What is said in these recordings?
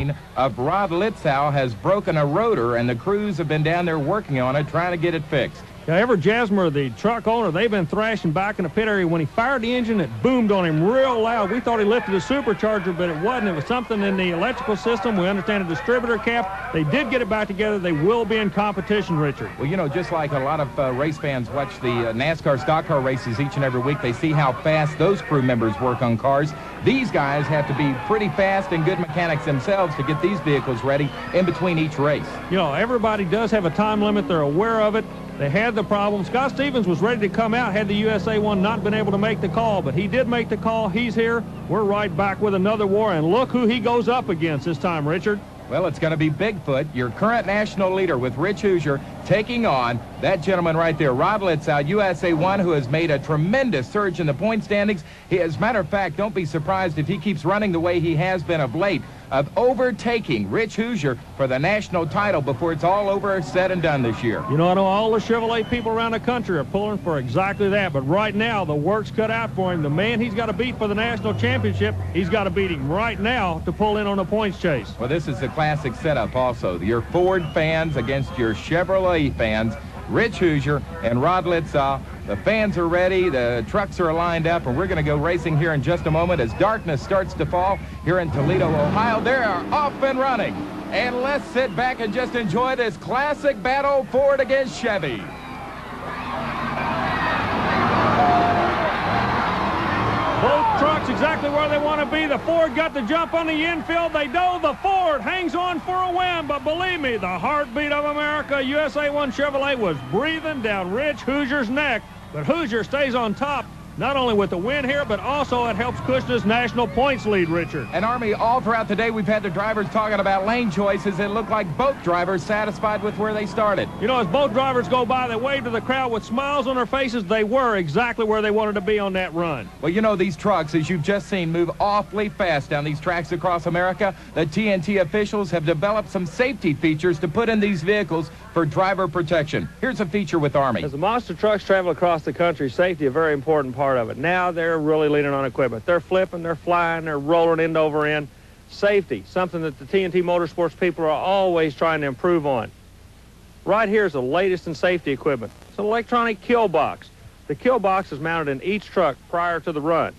machine of Rod Litzow has broken a rotor, and the crews have been down there working on it, trying to get it fixed. Yeah, Ever Jasmer, the truck owner, they've been thrashing back in the pit area. When he fired the engine, it boomed on him real loud. We thought he lifted a supercharger, but it wasn't. It was something in the electrical system. We understand a distributor cap. They did get it back together. They will be in competition, Richard. Well, you know, just like a lot of race fans watch the NASCAR stock car races each and every week, they see how fast those crew members work on cars. These guys have to be pretty fast and good mechanics themselves to get these vehicles ready in between each race. You know, everybody does have a time limit. They're aware of it. They had the problem. Scott Stevens was ready to come out had the USA one not been able to make the call, but he did make the call. He's here. We're right back with another war, and look who he goes up against this time, Richard. Well, it's going to be Bigfoot, your current national leader, with Rich Hoosier taking on that gentleman right there, Rod Litzow, USA 1, who has made a tremendous surge in the point standings. As a matter of fact, don't be surprised if he keeps running the way he has been of late, of overtaking Rich Hoosier for the national title before it's all over, said and done this year. You know, I know all the Chevrolet people around the country are pulling for exactly that, but right now the work's cut out for him. The man he's got to beat for the national championship, he's got to beat him right now to pull in on the points chase. Well, this is the classic setup also. Your Ford fans against your Chevrolet fans, Rich Hoosier and Rod Litzow. The fans are ready, the trucks are lined up, and we're going to go racing here in just a moment as darkness starts to fall here in Toledo, Ohio. They are off and running. And let's sit back and just enjoy this classic battle, Ford against Chevy. Both trucks exactly where they want to be. The Ford got the jump on the infield. They know the Ford hangs on for a win, but believe me, the heartbeat of America, USA 1 Chevrolet, was breathing down Rich Hoosier's neck. But Hoosier stays on top, not only with the win here, but also it helps cushion his national points lead, Richard. And Army, all throughout the day, we've had the drivers talking about lane choices. It looked like both drivers satisfied with where they started. You know, as both drivers go by, they wave to the crowd with smiles on their faces. They were exactly where they wanted to be on that run. Well, you know, these trucks, as you've just seen, move awfully fast down these tracks across America. The TNT officials have developed some safety features to put in these vehicles for driver protection. Here's a feature with Army. As the monster trucks travel across the country, safety is a very important part of it. Now they're really leaning on equipment. They're flipping, they're flying, they're rolling end over end. Safety, something that the TNT Motorsports people are always trying to improve on. Right here is the latest in safety equipment. It's an electronic kill box. The kill box is mounted in each truck prior to the run.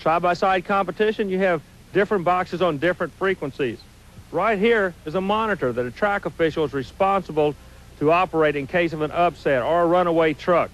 Side-by-side competition, you have different boxes on different frequencies. Right here is a monitor that a track official is responsible to operate in case of an upset or a runaway truck.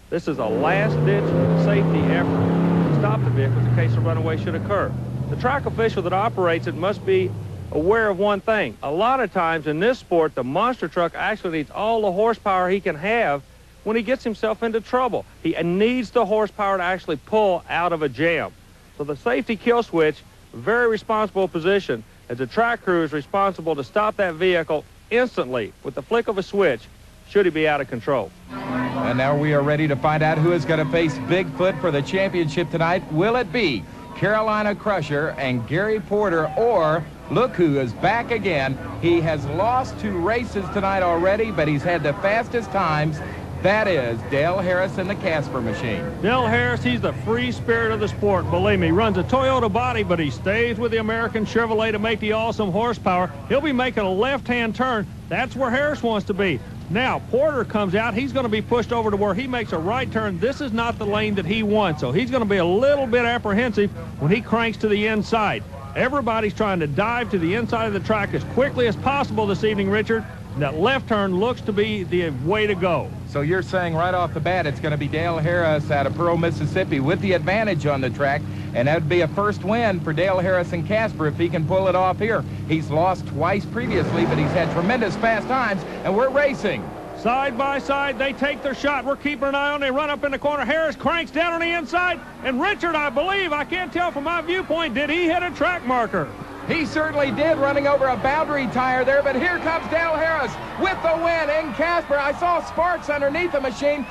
This is a last-ditch safety effort to stop the vehicles in case a runaway should occur. The track official that operates it must be aware of one thing. A lot of times in this sport, the monster truck actually needs all the horsepower he can have when he gets himself into trouble. He needs the horsepower to actually pull out of a jam. So the safety kill switch, very responsible position, as the track crew is responsible to stop that vehicle instantly with the flick of a switch should he be out of control. And now we are ready to find out who is going to face Bigfoot for the championship tonight. Will it be Carolina Crusher and Gary Porter, or look who is back again? He has lost 2 races tonight already, but he's had the fastest times. That is Dale Harris in the Casper machine. Dale Harris, he's the free spirit of the sport. Believe me, he runs a Toyota body, but he stays with the American Chevrolet to make the awesome horsepower. He'll be making a left-hand turn. That's where Harris wants to be. Now, Porter comes out. He's going to be pushed over to where he makes a right turn. This is not the lane that he wants, so he's going to be a little bit apprehensive when he cranks to the inside. Everybody's trying to dive to the inside of the track as quickly as possible this evening, Richard. That left turn looks to be the way to go. So you're saying right off the bat it's going to be Dale Harris out of Pearl, Mississippi with the advantage on the track, and that would be a first win for Dale Harris and Casper if he can pull it off here. He's lost twice previously, but he's had tremendous fast times, and we're racing. Side by side, they take their shot. We're keeping an eye on. They run up in the corner. Harris cranks down on the inside, and Richard, I believe, I can't tell from my viewpoint, did he hit a track marker? He certainly did, running over a boundary tire there, but here comes Dale Harris with the win in Casper. I saw sparks underneath the machine.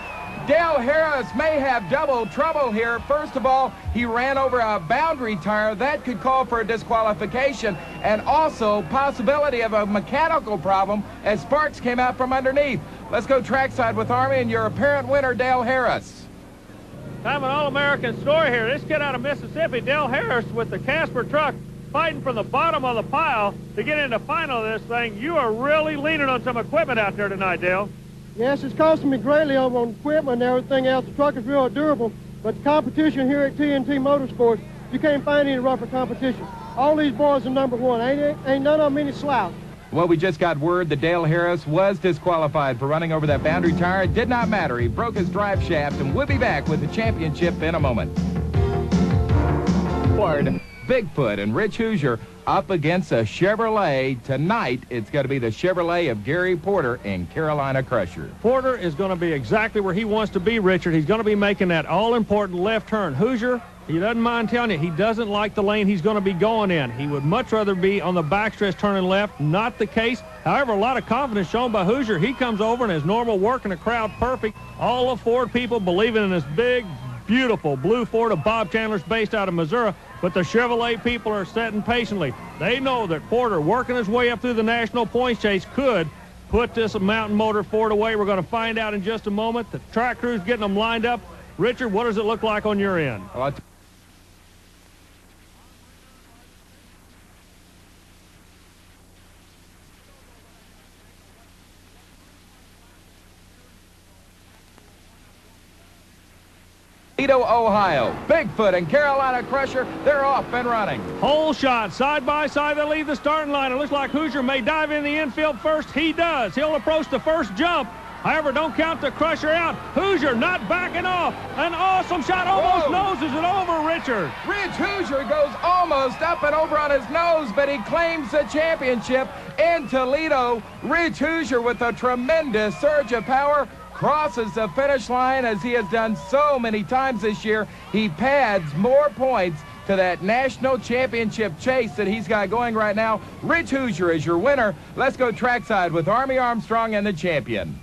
Dale Harris may have double trouble here. First of all, he ran over a boundary tire. That could call for a disqualification, and also possibility of a mechanical problem as sparks came out from underneath. Let's go trackside with Army and your apparent winner, Dale Harris. Kind of an all-American story here. This kid out of Mississippi, Dale Harris, with the Casper truck, fighting from the bottom of the pile to get into final of this thing. You are really leaning on some equipment out there tonight, Dale. Yes, it's costing me greatly on equipment and everything else. The truck is real durable, but the competition here at TNT Motorsports, you can't find any rougher competition. All these boys are #1. Ain't none of them any slouch. Well, we just got word that Dale Harris was disqualified for running over that boundary tire. It did not matter. He broke his drive shaft, and we'll be back with the championship in a moment. Ford, Bigfoot, and Rich Hoosier up against a Chevrolet. Tonight, it's going to be the Chevrolet of Gary Porter and Carolina Crusher. Porter is going to be exactly where he wants to be, Richard. He's going to be making that all-important left turn. Hoosier, he doesn't mind telling you, he doesn't like the lane he's going to be going in. He would much rather be on the backstretch turning left. Not the case. However, a lot of confidence shown by Hoosier. He comes over in his normal work in the crowd perfect. All the Ford people believing in this big, beautiful blue Ford of Bob Chandler's based out of Missouri. But the Chevrolet people are sitting patiently. They know that Porter, working his way up through the national points chase, could put this mountain motor Ford away. We're going to find out in just a moment. The track crew's getting them lined up. Richard, what does it look like on your end? Toledo, Ohio, Bigfoot and Carolina Crusher, they're off and running. Whole shot, side by side, they leave the starting line. It looks like Hoosier may dive in the infield first. He does. He'll approach the first jump. However, don't count the Crusher out. Hoosier not backing off. An awesome shot, almost noses it over, Richard. Rich Hoosier goes almost up and over on his nose, but he claims the championship in Toledo. Rich Hoosier with a tremendous surge of power crosses the finish line as he has done so many times this year. He pads more points to that national championship chase that he's got going right now. Rich Hoosier is your winner. Let's go trackside with Army Armstrong and the champion.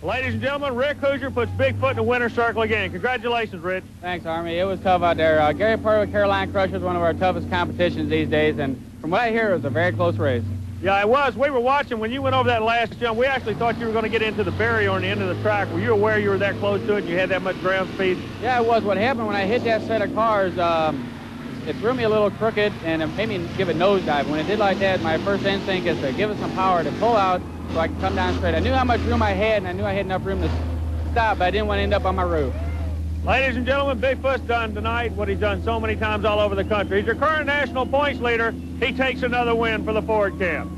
Ladies and gentlemen, Rick Hoosier puts Bigfoot in the winner's circle again. Congratulations, Rich. Thanks, Army. It was tough out there. Gary Porter with Carolina Crusher is one of our toughest competitions these days, and from what I hear, it was a very close race. Yeah, it was. We were watching when you went over that last jump. We actually thought you were going to get into the barrier on the end of the track. Were you aware you were that close to it and you had that much ground speed? Yeah, it was. What happened when I hit that set of cars, it threw me a little crooked and it made me give a nosedive. When it did like that, my first instinct is to give it some power to pull out so I could come down straight. I knew how much room I had, and I knew I had enough room to stop, but I didn't want to end up on my roof. Ladies and gentlemen, Bigfoot's done tonight what he's done so many times all over the country. He's your current national points leader. He takes another win for the Ford camp.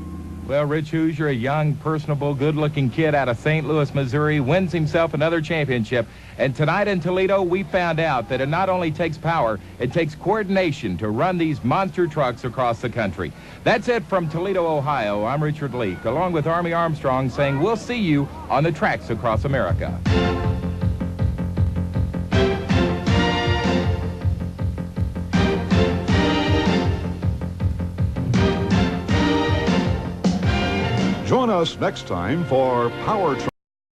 Well, Rich Hoosier, a young, personable, good-looking kid out of St. Louis, Missouri, wins himself another championship. And tonight in Toledo, we found out that it not only takes power, it takes coordination to run these monster trucks across the country. That's it from Toledo, Ohio. I'm Richard Leek, along with Army Armstrong, saying we'll see you on the tracks across America. Join us next time for Powertrax.